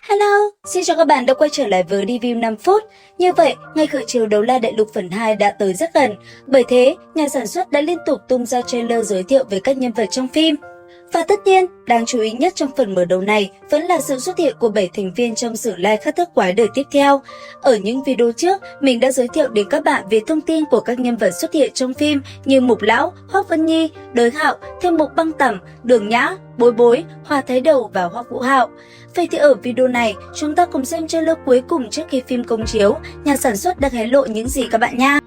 Hello, xin chào các bạn đã quay trở lại với review 5 phút. Như vậy, ngày khởi chiếu Đấu La Đại Lục phần 2 đã tới rất gần. Bởi thế, nhà sản xuất đã liên tục tung ra trailer giới thiệu về các nhân vật trong phim. Và tất nhiên, đáng chú ý nhất trong phần mở đầu này vẫn là sự xuất hiện của 7 thành viên trong sử lai khắc thức quái đời tiếp theo. Ở những video trước, mình đã giới thiệu đến các bạn về thông tin của các nhân vật xuất hiện trong phim như Mục Lão, Hoắc Vân Nhi, Đới Hạo, Thêm Mục Băng Tẩm, Đường Nhã, Bối Bối, Hoa Thái Đầu và Hoắc Vũ Hạo. Vậy thì ở video này, chúng ta cùng xem trailer cuối cùng trước khi phim công chiếu, nhà sản xuất đã hé lộ những gì các bạn nha.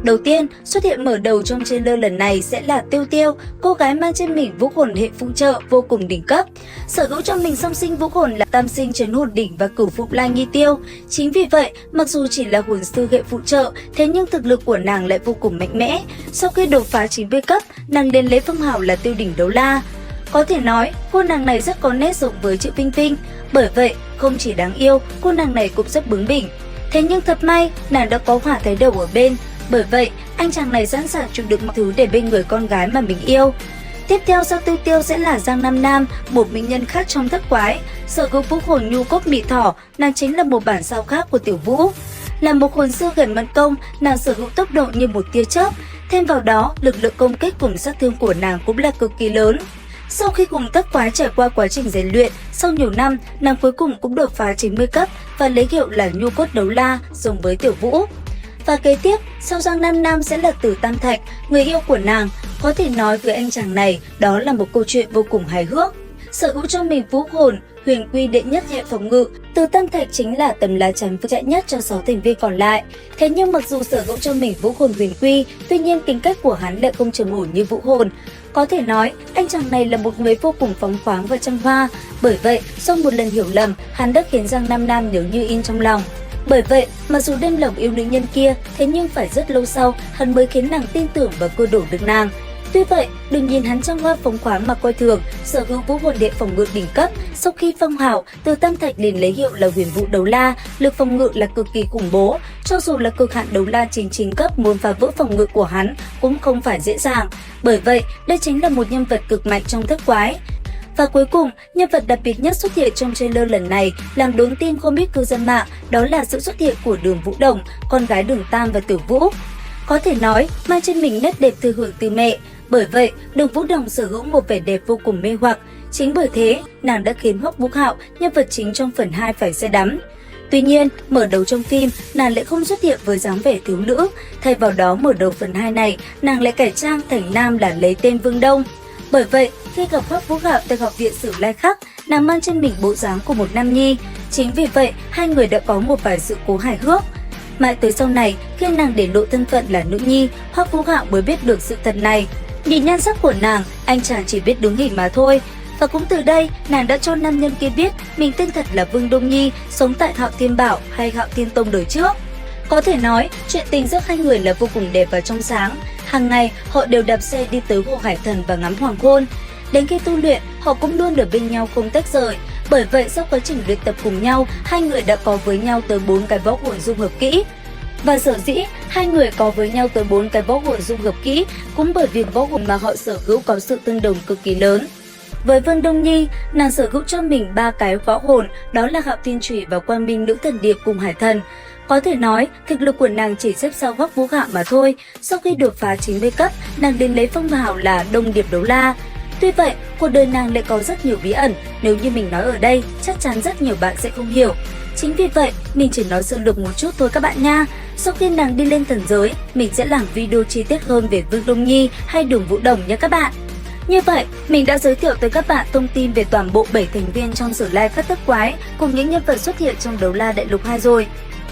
Đầu tiên, xuất hiện mở đầu trong trailer lần này sẽ là Tiêu Tiêu, cô gái mang trên mình vũ hồn hệ phụ trợ vô cùng đỉnh cấp. Sở hữu trong mình song sinh vũ hồn là tam sinh trấn hồn đỉnh và cửu phụng lai nghi tiêu. Chính vì vậy, mặc dù chỉ là hồn sư hệ phụ trợ, thế nhưng thực lực của nàng lại vô cùng mạnh mẽ. Sau khi đột phá 90 cấp, nàng đến lấy phong hào là Tiêu đỉnh Đấu La. Có thể nói, cô nàng này rất có nét giống với Triệu Vinh Vinh. Bởi vậy, không chỉ đáng yêu, cô nàng này cũng rất bướng bỉnh. Thế nhưng thật may, nàng đã có Hỏa Thái Đầu ở bên. Bởi vậy, anh chàng này sẵn sàng chịu đựng mọi thứ để bên người con gái mà mình yêu. Tiếp theo sau Tiêu Tiêu sẽ là Giang Nam Nam, một mỹ nhân khác trong thất quái. Sở hữu vũ hồn nhu cốt mị thỏ, nàng chính là một bản sao khác của Tiểu Vũ. Là một hồn sư gần mẫn công, nàng sở hữu tốc độ như một tia chớp. Thêm vào đó, lực lượng công kích cùng sát thương của nàng cũng là cực kỳ lớn. Sau khi cùng thất quái trải qua quá trình rèn luyện, sau nhiều năm, nàng cuối cùng cũng đột phá 90 cấp và lấy hiệu là nhu cốt đấu la, giống với Tiểu Vũ. Và kế tiếp, sau Giang Nam Nam sẽ là Tử Tam Thạch, người yêu của nàng. Có thể nói với anh chàng này, đó là một câu chuyện vô cùng hài hước. Sở hữu cho mình vũ hồn, huyền quy đệ nhất hệ phòng ngự, Tử Tam Thạch chính là tấm lá chắn vững chắc nhất cho 6 thành viên còn lại. Thế nhưng mặc dù sở hữu cho mình vũ hồn huyền quy, tuy nhiên tính cách của hắn lại không trầm ổn như vũ hồn. Có thể nói, anh chàng này là một người vô cùng phóng khoáng và trăng hoa. Bởi vậy, sau một lần hiểu lầm, hắn đã khiến Giang Nam Nam nhớ như in trong lòng. Bởi vậy, mặc dù đêm lòng yêu nữ nhân kia, thế nhưng phải rất lâu sau, hắn mới khiến nàng tin tưởng và cưa đổ được nàng. Tuy vậy, đừng nhìn hắn trăng hoa phóng khoáng mà coi thường, sở hữu vũ hồn đệ phòng ngự đỉnh cấp. Sau khi phong hào, Từ Tam Thạch liền lấy hiệu là Huyền Vũ Đấu La, lực phòng ngự là cực kỳ khủng bố. Cho dù là cực hạn đấu la 99 cấp muốn phá vỡ phòng ngự của hắn cũng không phải dễ dàng. Bởi vậy, đây chính là một nhân vật cực mạnh trong thất quái. Và cuối cùng, nhân vật đặc biệt nhất xuất hiện trong trailer lần này làm đốn tim không ít cư dân mạng, đó là sự xuất hiện của Đường Vũ Đồng, con gái Đường Tam và Tiểu Vũ. Có thể nói, mang trên mình nét đẹp thừa hưởng từ mẹ. Bởi vậy, Đường Vũ Đồng sở hữu một vẻ đẹp vô cùng mê hoặc. Chính bởi thế, nàng đã khiến Hoắc Vũ Hạo, nhân vật chính trong phần 2 phải say đắm. Tuy nhiên, mở đầu trong phim, nàng lại không xuất hiện với dáng vẻ thiếu nữ. Thay vào đó, mở đầu phần 2 này, nàng lại cải trang thành nam là lấy tên Vương Đông. Bởi vậy, khi gặp Hoắc Vũ Hạo tại học viện Sử Lai Khắc, nàng mang trên mình bộ dáng của một nam nhi. Chính vì vậy, hai người đã có một vài sự cố hài hước. Mãi tới sau này, khi nàng để lộ thân phận là nữ nhi, Hoắc Vũ Hạo mới biết được sự thật này. Nhìn nhan sắc của nàng, anh chàng chỉ biết đứng hình mà thôi. Và cũng từ đây, nàng đã cho nam nhân kia biết mình tên thật là Vương Đông Nhi, sống tại Hạo Thiên Bảo hay Hạo Thiên Tông đời trước. Có thể nói, chuyện tình giữa hai người là vô cùng đẹp và trong sáng. Hàng ngày, họ đều đạp xe đi tới Hồ Hải Thần và ngắm hoàng hôn. Đến khi tu luyện, họ cũng luôn ở bên nhau không tách rời. Bởi vậy, sau quá trình luyện tập cùng nhau, hai người đã có với nhau tới 4 cái võ hồn dung hợp kỹ. Và sở dĩ hai người có với nhau tới 4 cái võ hồn dung hợp kỹ cũng bởi vì võ hồn mà họ sở hữu có sự tương đồng cực kỳ lớn. Với Vương Đông Nhi, nàng sở hữu cho mình 3 cái võ hồn, đó là Hạo Thiên Chủy và Quang Minh Nữ Thần Điệp cùng Hải Thần. Có thể nói, thực lực của nàng chỉ xếp sau Hoắc Vũ Hạo mà thôi. Sau khi đột phá 90 cấp, nàng đến lấy phong hào là Đông Điệp Đấu La. Tuy vậy, cuộc đời nàng lại có rất nhiều bí ẩn, nếu như mình nói ở đây, chắc chắn rất nhiều bạn sẽ không hiểu. Chính vì vậy, mình chỉ nói sơ lược một chút thôi các bạn nha. Sau khi nàng đi lên thần giới, mình sẽ làm video chi tiết hơn về Vương Đông Nhi hay Đường Vũ Đồng nhé các bạn. Như vậy, mình đã giới thiệu tới các bạn thông tin về toàn bộ 7 thành viên trong Sử Lai Khắc Thức Quái cùng những nhân vật xuất hiện trong Đấu La Đại Lục 2 rồi.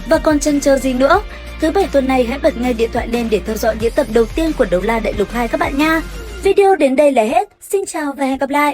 Và còn chần chờ gì nữa? Thứ Bảy tuần này hãy bật ngay điện thoại lên để theo dõi những tập đầu tiên của Đấu La Đại Lục 2 các bạn nha. Video đến đây là hết. Xin chào và hẹn gặp lại!